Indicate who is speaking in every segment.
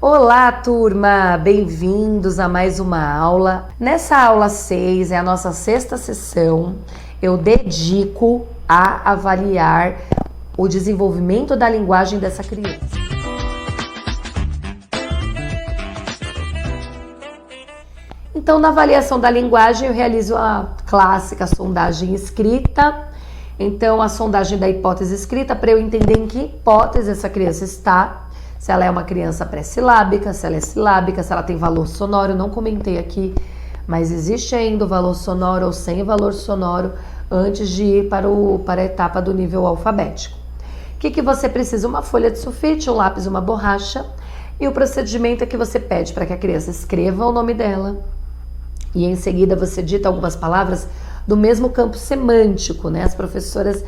Speaker 1: Olá, turma! Bem-vindos a mais uma aula. Nessa aula 6, é a nossa sexta sessão, eu dedico a avaliar o desenvolvimento da linguagem dessa criança. Então, na avaliação da linguagem, eu realizo a clássica sondagem escrita. Então, a sondagem da hipótese escrita, para eu entender em que hipótese essa criança está, se ela é uma criança pré-silábica, se ela é silábica, se ela tem valor sonoro. Não comentei aqui, mas existe ainda o valor sonoro ou sem valor sonoro antes de ir para a etapa do nível alfabético. O que você precisa? Uma folha de sulfite, um lápis, uma borracha. E o procedimento é que você pede para que a criança escreva o nome dela. E em seguida você dita algumas palavras do mesmo campo semântico, né? As professoras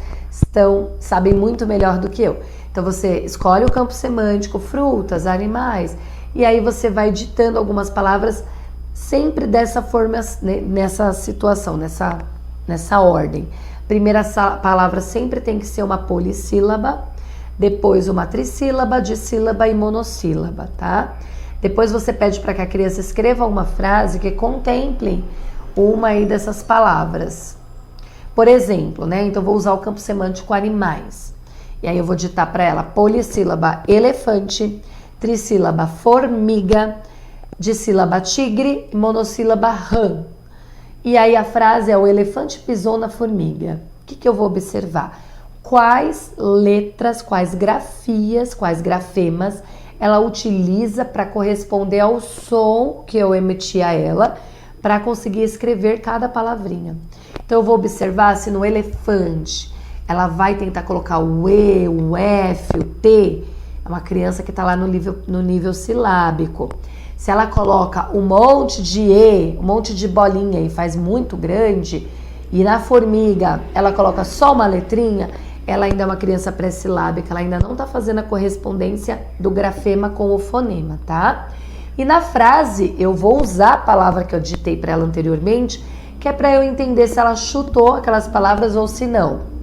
Speaker 1: sabem muito melhor do que eu. Então você escolhe o campo semântico, frutas, animais, e aí você vai ditando algumas palavras sempre dessa forma, nessa situação, nessa ordem. Primeira palavra sempre tem que ser uma polissílaba, depois uma trissílaba, dissílaba e monossílaba, tá? Depois você pede para que a criança escreva uma frase que contemple uma aí dessas palavras. Por exemplo, né? Então eu vou usar o campo semântico animais. E aí eu vou ditar para ela polissílaba elefante, trissílaba formiga, dissílaba tigre e monossílaba rã. E aí a frase é: o elefante pisou na formiga. O que eu vou observar? Quais letras, quais grafias, quais grafemas ela utiliza para corresponder ao som que eu emiti a ela, para conseguir escrever cada palavrinha. Então eu vou observar se no elefante ela vai tentar colocar o E, o F, o T. É uma criança que está lá no nível silábico. Se ela coloca um monte de E, um monte de bolinha e faz muito grande, e na formiga ela coloca só uma letrinha, ela ainda é uma criança pré-silábica, ela ainda não está fazendo a correspondência do grafema com o fonema, tá? E na frase eu vou usar a palavra que eu digitei para ela anteriormente, que é para eu entender se ela chutou aquelas palavras ou se não.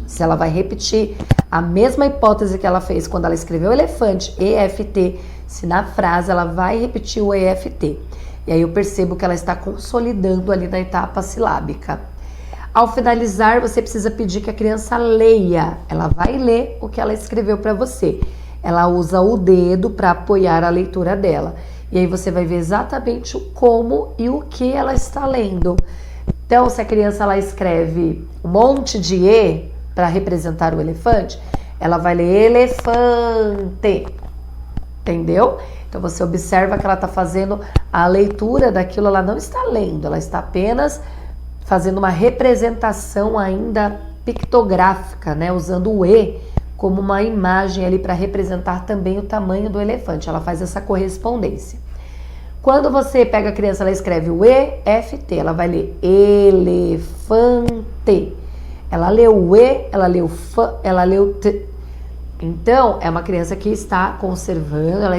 Speaker 1: Se ela vai repetir a mesma hipótese que ela fez quando ela escreveu elefante, EFT, se na frase ela vai repetir o EFT. E aí eu percebo que ela está consolidando ali na etapa silábica. Ao finalizar, você precisa pedir que a criança leia. Ela vai ler o que ela escreveu para você. Ela usa o dedo para apoiar a leitura dela. E aí você vai ver exatamente o como e o que ela está lendo. Então, se a criança ela escreve um monte de E para representar o elefante, ela vai ler elefante. Entendeu? Então você observa que ela está fazendo a leitura daquilo, ela não está lendo, ela está apenas fazendo uma representação ainda pictográfica, né? Usando o E como uma imagem ali para representar também o tamanho do elefante. Ela faz essa correspondência. Quando você pega a criança, ela escreve o EFT, ela vai ler elefante. Ela leu o E, ela leu o F, ela leu o T. Então, é uma criança que está conservando, ela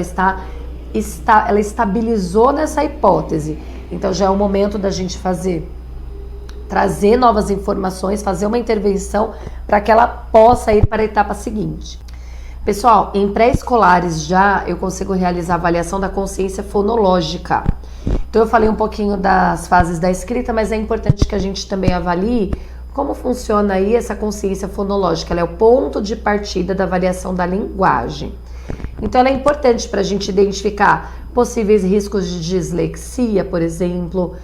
Speaker 1: estabilizou nessa hipótese. Então, já é o momento da gente trazer novas informações, fazer uma intervenção para que ela possa ir para a etapa seguinte. Pessoal, em pré-escolares já eu consigo realizar a avaliação da consciência fonológica. Então eu falei um pouquinho das fases da escrita, mas é importante que a gente também avalie como funciona aí essa consciência fonológica. Ela é o ponto de partida da avaliação da linguagem. Então ela é importante para a gente identificar possíveis riscos de dislexia, por exemplo.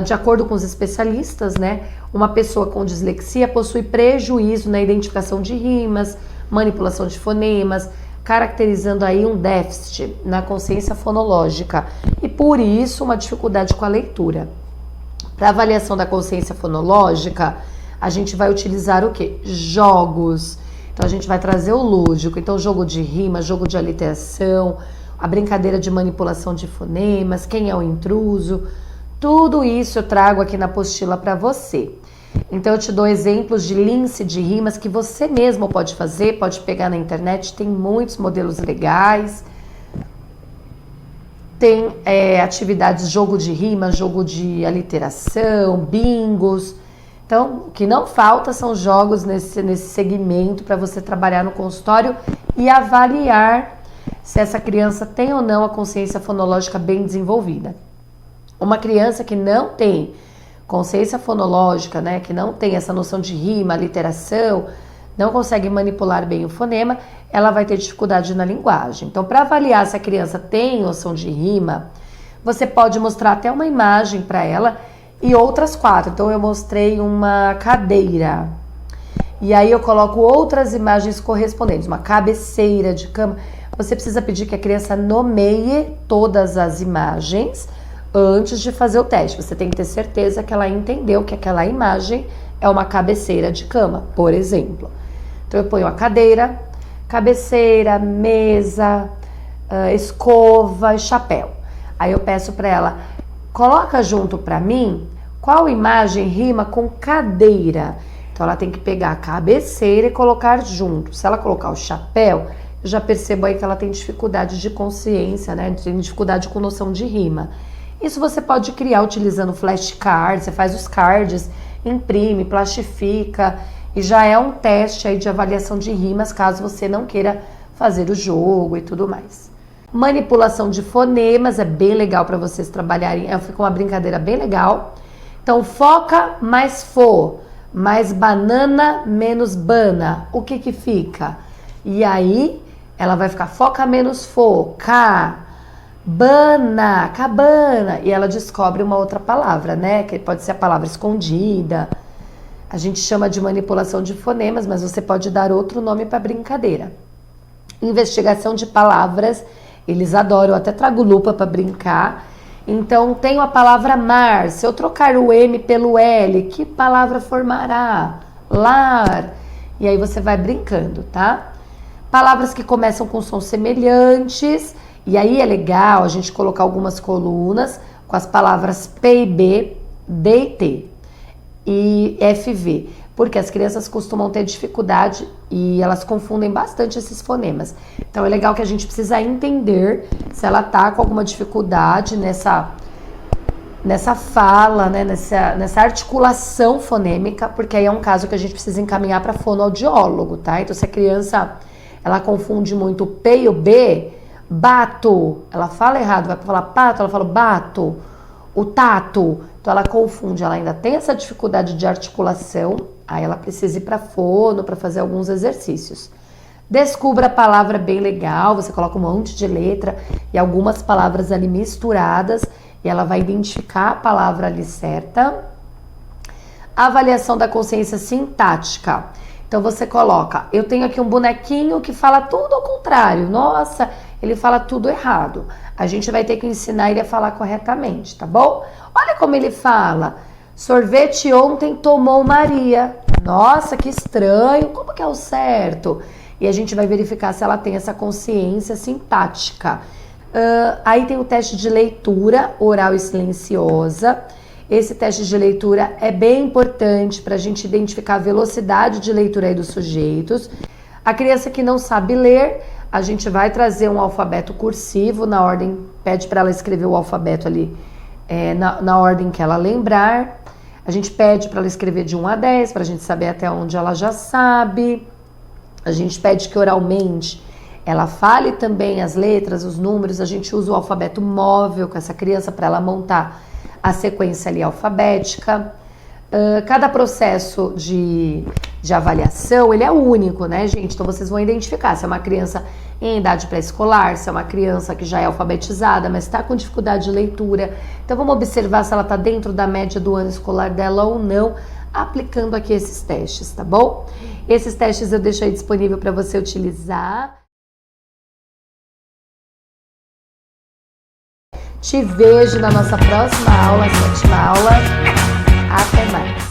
Speaker 1: De acordo com os especialistas, né, uma pessoa com dislexia possui prejuízo na identificação de rimas, manipulação de fonemas, caracterizando aí um déficit na consciência fonológica e, por isso, uma dificuldade com a leitura. Para avaliação da consciência fonológica, a gente vai utilizar o quê? Jogos. Então, a gente vai trazer o lúdico. Então, jogo de rima, jogo de aliteração, a brincadeira de manipulação de fonemas, quem é o intruso. Tudo isso eu trago aqui na apostila para você. Então eu te dou exemplos de lince de rimas que você mesmo pode fazer, pode pegar na internet, tem muitos modelos legais. Tem atividades, jogo de rima, jogo de aliteração, bingos. Então, o que não falta são jogos nesse segmento para você trabalhar no consultório e avaliar se essa criança tem ou não a consciência fonológica bem desenvolvida. Uma criança que não tem consciência fonológica, né, que não tem essa noção de rima, literação, não consegue manipular bem o fonema, ela vai ter dificuldade na linguagem. Então, para avaliar se a criança tem noção de rima, você pode mostrar até uma imagem para ela e outras 4. Então, eu mostrei uma cadeira. E aí eu coloco outras imagens correspondentes, uma cabeceira de cama. Você precisa pedir que a criança nomeie todas as imagens antes de fazer o teste. Você tem que ter certeza que ela entendeu que aquela imagem é uma cabeceira de cama, por exemplo. Então eu ponho a cadeira, cabeceira, mesa, escova e chapéu. Aí eu peço para ela, coloca junto para mim qual imagem rima com cadeira. Então ela tem que pegar a cabeceira e colocar junto. Se ela colocar o chapéu, eu já percebo aí que ela tem dificuldade de consciência, né? Tem dificuldade com noção de rima. Isso você pode criar utilizando flashcards, você faz os cards, imprime, plastifica e já é um teste aí de avaliação de rimas caso você não queira fazer o jogo e tudo mais. Manipulação de fonemas é bem legal para vocês trabalharem, fica uma brincadeira bem legal. Então foca mais fo, mais banana menos bana, o que que fica? E aí ela vai ficar foca menos fo, ca, bana, cabana, e ela descobre uma outra palavra, né? Que pode ser a palavra escondida. A gente chama de manipulação de fonemas, mas você pode dar outro nome para brincadeira. Investigação de palavras, eles adoram, eu até trago lupa para brincar. Então, tenho a palavra mar, se eu trocar o M pelo L, que palavra formará? Lar. E aí você vai brincando, tá? Palavras que começam com sons semelhantes, e aí é legal a gente colocar algumas colunas com as palavras P e B, D e T e FV, porque as crianças costumam ter dificuldade e elas confundem bastante esses fonemas. Então é legal que a gente precisa entender se ela tá com alguma dificuldade nessa fala, né, nessa articulação fonêmica, porque aí é um caso que a gente precisa encaminhar para fonoaudiólogo, tá? Então se a criança ela confunde muito o P e o B, bato, ela fala errado, vai falar pato, ela fala bato, o tato, então ela confunde, ela ainda tem essa dificuldade de articulação, aí ela precisa ir para fono para fazer alguns exercícios. Descubra a palavra bem legal, você coloca um monte de letra e algumas palavras ali misturadas e ela vai identificar a palavra ali certa. Avaliação da consciência sintática. Então você coloca, eu tenho aqui um bonequinho que fala tudo ao contrário, nossa, ele fala tudo errado. A gente vai ter que ensinar ele a falar corretamente, tá bom? Olha como ele fala, sorvete ontem tomou Maria. Nossa, que estranho, como que é o certo? E a gente vai verificar se ela tem essa consciência sintática. Aí tem o teste de leitura oral e silenciosa. Esse teste de leitura é bem importante para a gente identificar a velocidade de leitura aí dos sujeitos. A criança que não sabe ler, a gente vai trazer um alfabeto cursivo na ordem, pede para ela escrever o alfabeto ali na ordem que ela lembrar. A gente pede para ela escrever de 1 a 10, para a gente saber até onde ela já sabe. A gente pede que oralmente ela fale também as letras, os números. A gente usa o alfabeto móvel com essa criança para ela montar a sequência ali alfabética. Cada processo de avaliação, ele é único, né, gente? Então vocês vão identificar se é uma criança em idade pré-escolar, se é uma criança que já é alfabetizada, mas está com dificuldade de leitura. Então vamos observar se ela está dentro da média do ano escolar dela ou não, aplicando aqui esses testes, tá bom? Esses testes eu deixo aí disponível para você utilizar. Te vejo na nossa próxima aula, 7ª aula. Até mais!